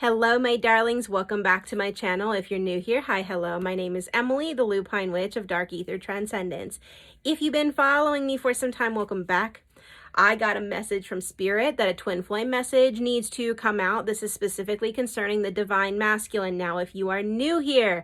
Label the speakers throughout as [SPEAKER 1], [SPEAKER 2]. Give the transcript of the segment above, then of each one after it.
[SPEAKER 1] Hello, my darlings. Welcome back to my channel. If you're new here, hi, hello. My name is Emily, the Lupine Witch of Dark Ether Transcendence. If you've been following me for some time, welcome back. I got a message from Spirit that a twin flame message needs to come out. This is specifically concerning the divine masculine. Now, if you are new here,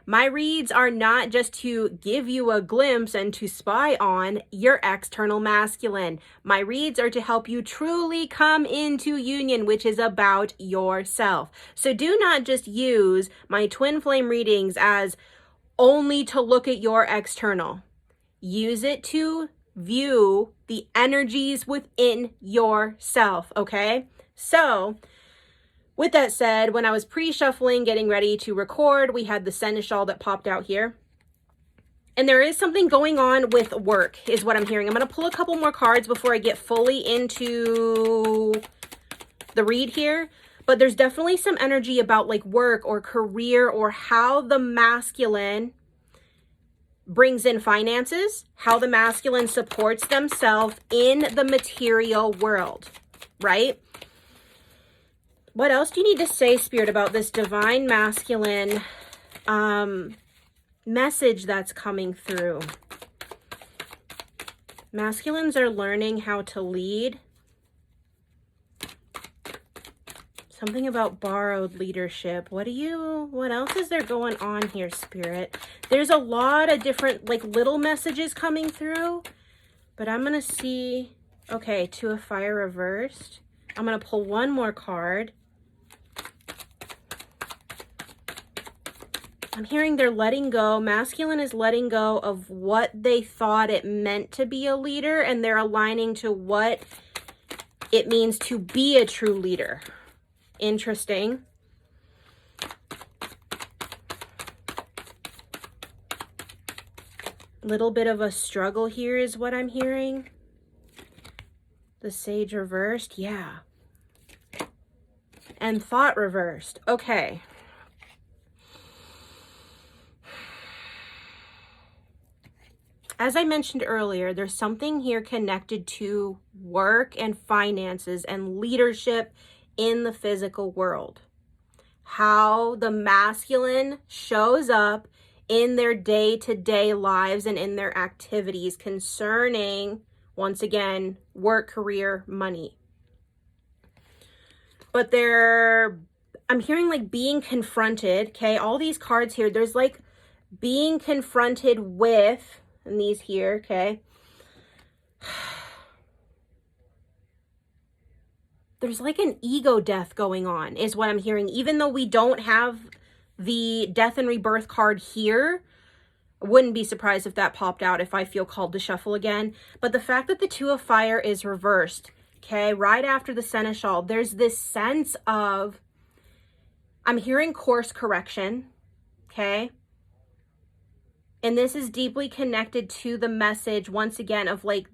[SPEAKER 1] my reads are not just to give you a glimpse and to spy on your external masculine. My reads are to help you truly come into union, which is about yourself. So do not just use my twin flame readings as only to look at your external. Use it to view the energies within yourself, okay? So, with that said, when I was pre-shuffling, getting ready to record, we had the seneschal that popped out here. And there is something going on with work, is what I'm hearing. I'm going to pull a couple more cards before I get fully into the read here. But there's definitely some energy about like work or career or how the masculine brings in finances, how the masculine supports themselves in the material world, right? What else do you need to say, Spirit, about this divine masculine message that's coming through? Masculines are learning how to lead. Something about borrowed leadership. What else is there going on here, Spirit? There's a lot of different like little messages coming through, but I'm going to see, okay, Two of Fire reversed. I'm going to pull one more card. I'm hearing they're letting go. Masculine is letting go of what they thought it meant to be a leader, and they're aligning to what it means to be a true leader. Interesting. Little bit of a struggle here is what I'm hearing. The Sage reversed. Yeah. And Thought reversed. Okay. As I mentioned earlier, there's something here connected to work and finances and leadership in the physical world. How the masculine shows up in their day-to-day lives and in their activities concerning, once again, work, career, money. But I'm hearing like being confronted, okay? All these cards here, there's like being confronted with, and these here, okay? There's like an ego death going on, is what I'm hearing. Even though we don't have the death and rebirth card here, I wouldn't be surprised if that popped out if I feel called to shuffle again. But the fact that the Two of Fire is reversed, okay, right after the seneschal, there's this sense of, I'm hearing course correction, okay? And this is deeply connected to the message, once again, of like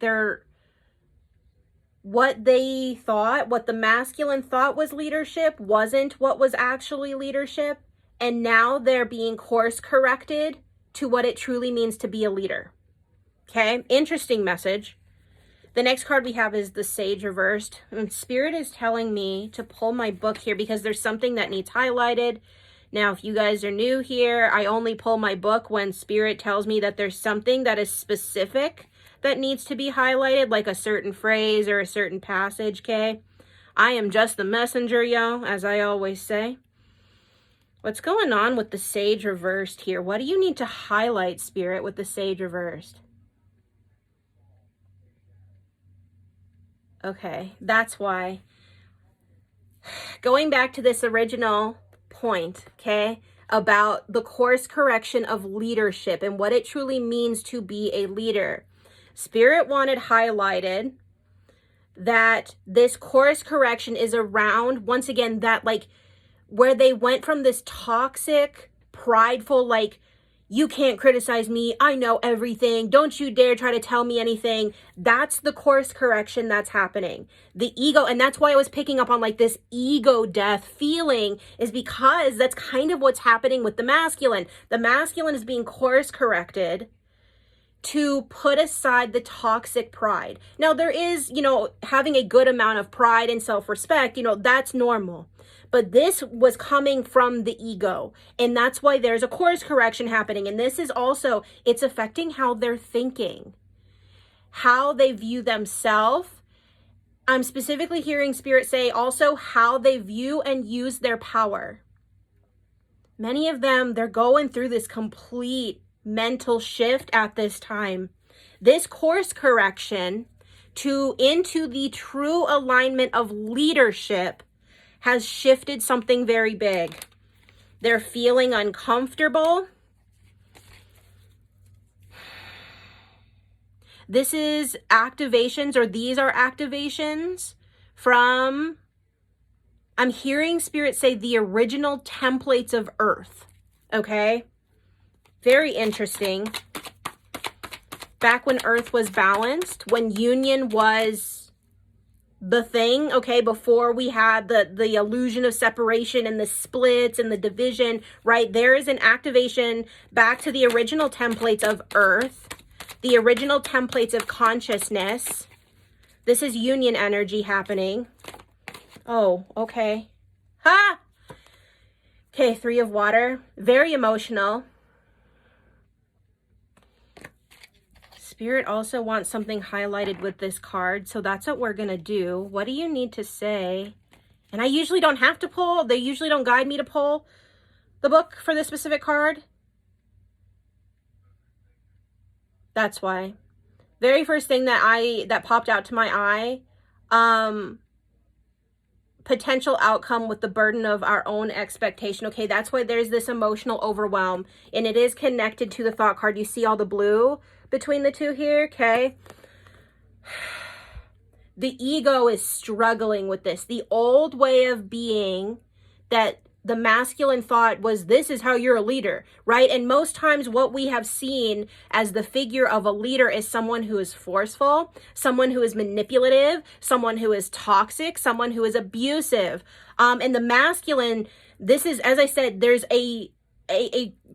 [SPEAKER 1] what they thought, what the masculine thought was leadership wasn't what was actually leadership. And now they're being course corrected to what it truly means to be a leader. Okay, interesting message. The next card we have is the Sage reversed. And Spirit is telling me to pull my book here because there's something that needs highlighted. Now, if you guys are new here, I only pull my book when Spirit tells me that there's something that is specific that needs to be highlighted, like a certain phrase or a certain passage, okay? I am just the messenger, yo, as I always say. What's going on with the Sage reversed here? What do you need to highlight, Spirit, with the Sage reversed? Okay, that's why. Going back to this original point, okay, about the course correction of leadership and what it truly means to be a leader. Spirit wanted highlighted that this course correction is around, once again, that like where they went from this toxic, prideful, like, you can't criticize me, I know everything, don't you dare try to tell me anything. That's the course correction that's happening. The ego, and that's why I was picking up on like this ego death feeling, is because that's kind of what's happening with the masculine. The masculine is being course corrected to put aside the toxic pride. Now there is, having a good amount of pride and self-respect, that's normal. but this was coming from the ego. And that's why there's a course correction happening. And this is also, it's affecting how they're thinking, how they view themselves. I'm specifically hearing Spirit say also how they view and use their power. Many of them, they're going through this complete mental shift at this time. This course correction into the true alignment of leadership has shifted something very big. They're feeling uncomfortable. This is activations, or these are activations from, I'm hearing Spirit say, the original templates of Earth. Okay? Very interesting. Back when Earth was balanced, when union was the thing, okay, before we had the illusion of separation and the splits and the division, right? There is an activation back to the original templates of Earth, the original templates of consciousness. This is union energy happening. Oh, okay. Ha! Okay, 3 of water. Very emotional. Spirit also wants something highlighted with this card, so that's what we're going to do. What do you need to say? And I usually don't have to pull. They usually don't guide me to pull the book for this specific card. That's why. Very first thing that popped out to my eye, potential outcome with the burden of our own expectation. Okay, that's why there's this emotional overwhelm, and it is connected to the thought card. You see all the blue between the two here, okay? The ego is struggling with this. The old way of being that the masculine thought was, this is how you're a leader, right? And most times what we have seen as the figure of a leader is someone who is forceful, someone who is manipulative, someone who is toxic, someone who is abusive. And the masculine, this is, as I said, there's a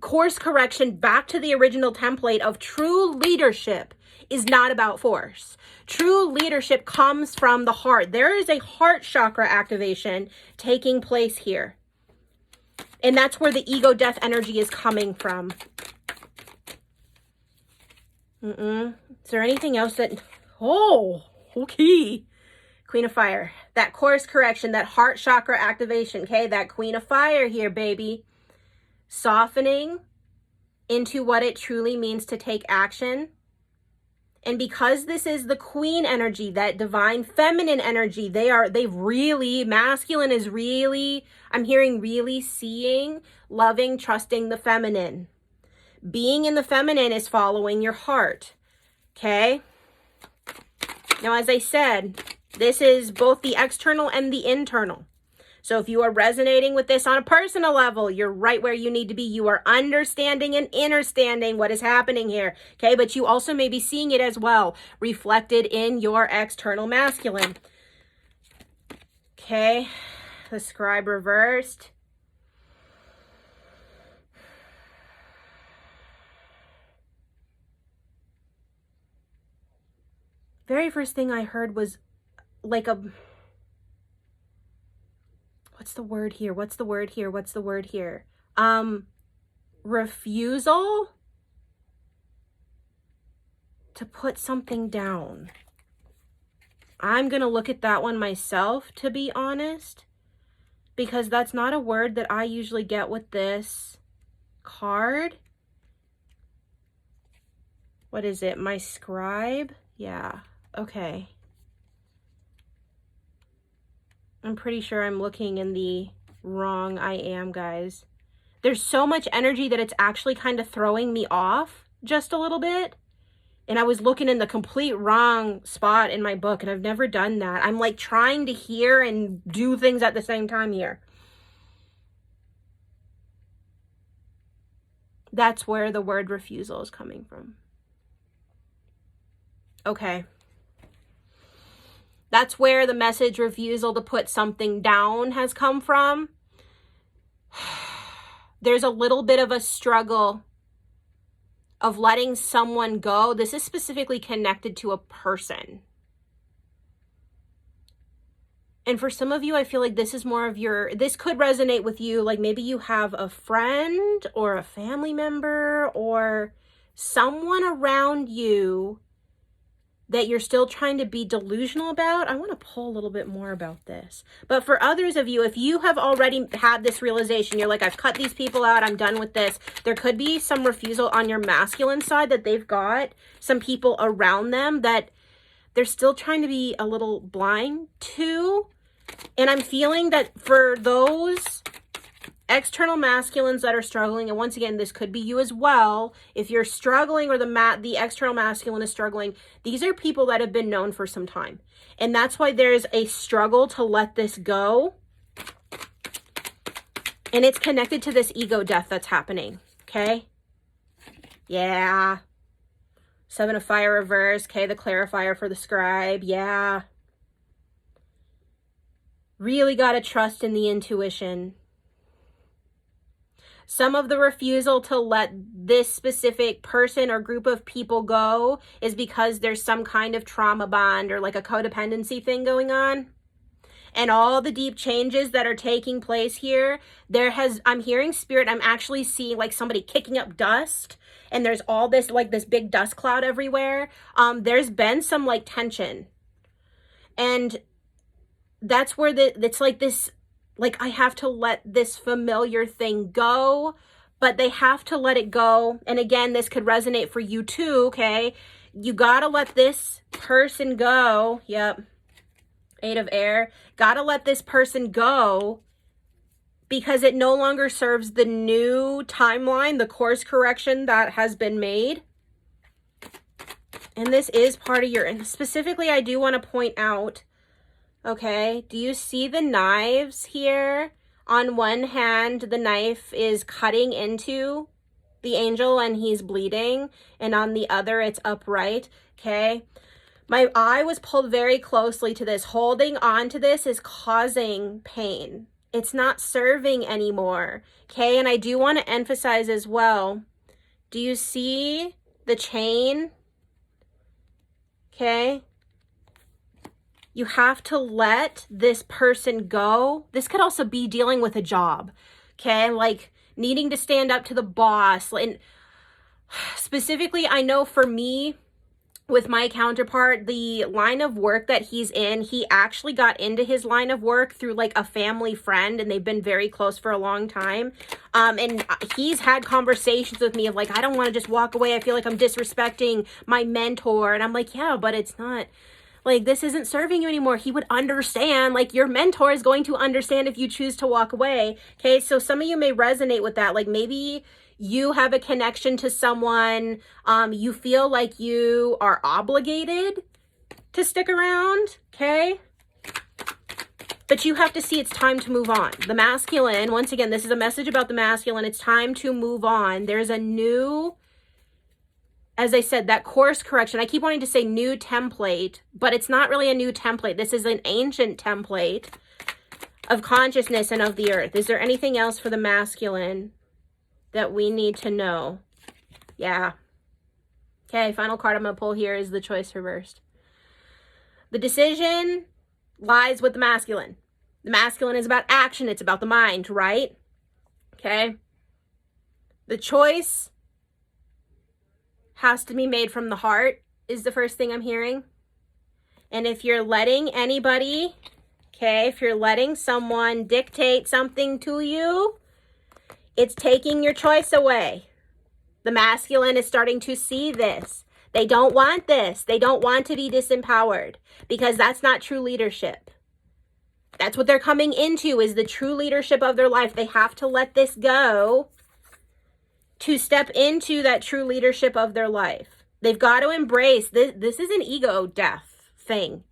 [SPEAKER 1] course correction back to the original template of true leadership is not about force. True leadership comes from the heart. There is a heart chakra activation taking place here. And that's where the ego death energy is coming from. Is there anything else that... Oh, okay. Queen of Fire. That course correction, that heart chakra activation, okay? That Queen of Fire here, baby. Softening into what it truly means to take action. And because this is the queen energy, that divine feminine energy, they've really, masculine is really, I'm hearing really seeing, loving, trusting the feminine. Being in the feminine is following your heart. Okay? Now, as I said, this is both the external and the internal. So if you are resonating with this on a personal level, you're right where you need to be. You are understanding and understanding what is happening here. Okay, but you also may be seeing it as well, reflected in your external masculine. Okay, the scribe reversed. Very first thing I heard was like a... What's the word here? What's the word here? What's the word here? Refusal to put something down. I'm going to look at that one myself, to be honest, because that's not a word that I usually get with this card. What is it? My scribe? Yeah. Okay. I'm pretty sure I'm looking in the wrong I am, guys. There's so much energy that it's actually kind of throwing me off just a little bit. And I was looking in the complete wrong spot in my book, and I've never done that. I'm like trying to hear and do things at the same time here. That's where the word refusal is coming from. Okay. That's where the message refusal to put something down has come from. There's a little bit of a struggle of letting someone go. This is specifically connected to a person. And for some of you, I feel like this is more of this could resonate with you. Like maybe you have a friend or a family member or someone around you that you're still trying to be delusional about. I want to pull a little bit more about this. But for others of you, if you have already had this realization, you're like, I've cut these people out, I'm done with this. There could be some refusal on your masculine side, that they've got some people around them that they're still trying to be a little blind to. And I'm feeling that for those external masculines that are struggling, and once again, this could be you as well, if you're struggling or the external masculine is struggling, these are people that have been known for some time. And that's why there's a struggle to let this go. And it's connected to this ego death that's happening, okay? Yeah. 7 of Fire reverse, okay, the clarifier for the scribe, yeah. Really got to trust in the intuition. Some of the refusal to let this specific person or group of people go is because there's some kind of trauma bond or like a codependency thing going on. And all the deep changes that are taking place here, I'm hearing spirit, I'm actually seeing like somebody kicking up dust, and there's all this like this big dust cloud everywhere. There's been some like tension. And that's where it's like this, like I have to let this familiar thing go, but they have to let it go. And again, this could resonate for you too, okay? You gotta let this person go. Yep. 8 of Air. Gotta let this person go because it no longer serves the new timeline, the course correction that has been made. And this is part of and specifically, I do want to point out, okay, do you see the knives here? On one hand, the knife is cutting into the angel and he's bleeding. And on the other, it's upright, okay? My eye was pulled very closely to this. Holding on to this is causing pain. It's not serving anymore, okay? And I do want to emphasize as well, do you see the chain? Okay? You have to let this person go. This could also be dealing with a job, okay? Like needing to stand up to the boss. And specifically, I know for me, with my counterpart, the line of work that he's in, he actually got into his line of work through like a family friend, and they've been very close for a long time. And he's had conversations with me of like, I don't want to just walk away. I feel like I'm disrespecting my mentor. And I'm like, yeah, but it's not. Like, this isn't serving you anymore. He would understand. Like, your mentor is going to understand if you choose to walk away. Okay, so some of you may resonate with that. Like, maybe you have a connection to someone. You feel like you are obligated to stick around. Okay, but you have to see it's time to move on. The masculine, once again, this is a message about the masculine. It's time to move on. There's a new, as I said, that course correction. I keep wanting to say new template, but it's not really a new template. This is an ancient template of consciousness and of the earth. Is there anything else for the masculine that we need to know? Yeah. Okay, final card I'm going to pull here is the choice reversed. The decision lies with the masculine. The masculine is about action. It's about the mind, right? Okay. The choice has to be made from the heart is the first thing I'm hearing. And if you're letting anybody, okay, if you're letting someone dictate something to you, it's taking your choice away. The masculine is starting to see this. They don't want this. They don't want to be disempowered because that's not true leadership. That's what they're coming into, is the true leadership of their life. They have to let this go to step into that true leadership of their life. They've got to embrace this. This is an ego death thing.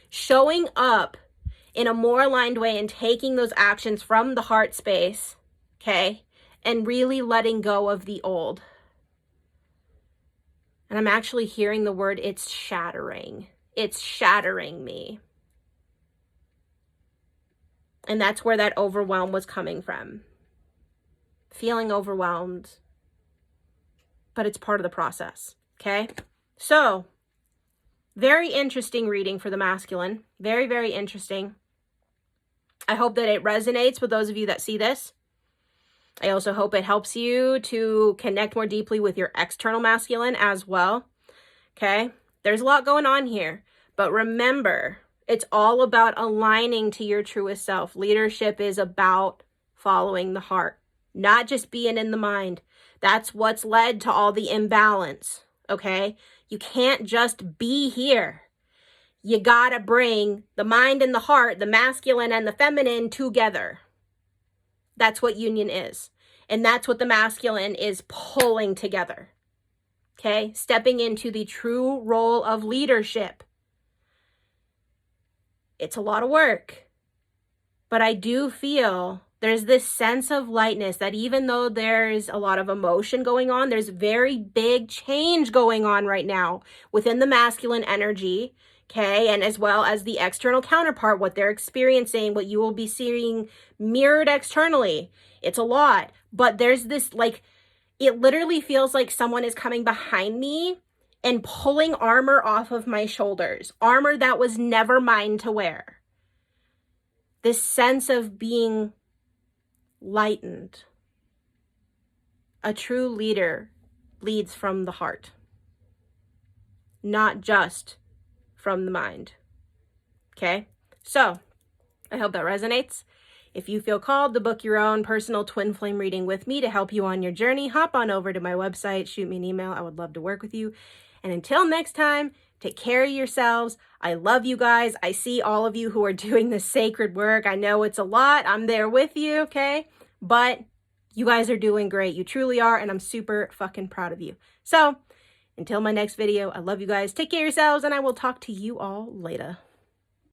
[SPEAKER 1] Showing up in a more aligned way and taking those actions from the heart space, okay? And really letting go of the old. And I'm actually hearing the word, it's shattering. It's shattering me. And that's where that overwhelm was coming from. Feeling overwhelmed. But it's part of the process, okay? So, very interesting reading for the masculine. Very, very interesting. I hope that it resonates with those of you that see this. I also hope it helps you to connect more deeply with your external masculine as well. Okay? There's a lot going on here. But remember, it's all about aligning to your truest self. Leadership is about following the heart, not just being in the mind. That's what's led to all the imbalance. Okay? You can't just be here. You gotta bring the mind and the heart, the masculine and the feminine together. That's what union is. And that's what the masculine is pulling together. Okay? Stepping into the true role of leadership. It's a lot of work. But I do feel there's this sense of lightness that even though there's a lot of emotion going on, there's very big change going on right now within the masculine energy. Okay, and as well as the external counterpart, what they're experiencing, what you will be seeing mirrored externally. It's a lot, but there's this, like, it literally feels like someone is coming behind me and pulling armor off of my shoulders, armor that was never mine to wear. This sense of being lightened. A true leader leads from the heart, not just from the mind. Okay? So, I hope that resonates. If you feel called to book your own personal twin flame reading with me to help you on your journey, hop on over to my website, shoot me an email. I would love to work with you. And until next time, take care of yourselves. I love you guys. I see all of you who are doing this sacred work. I know it's a lot. I'm there with you, okay? But you guys are doing great. You truly are, and I'm super fucking proud of you. So, until my next video, I love you guys. Take care of yourselves, and I will talk to you all later.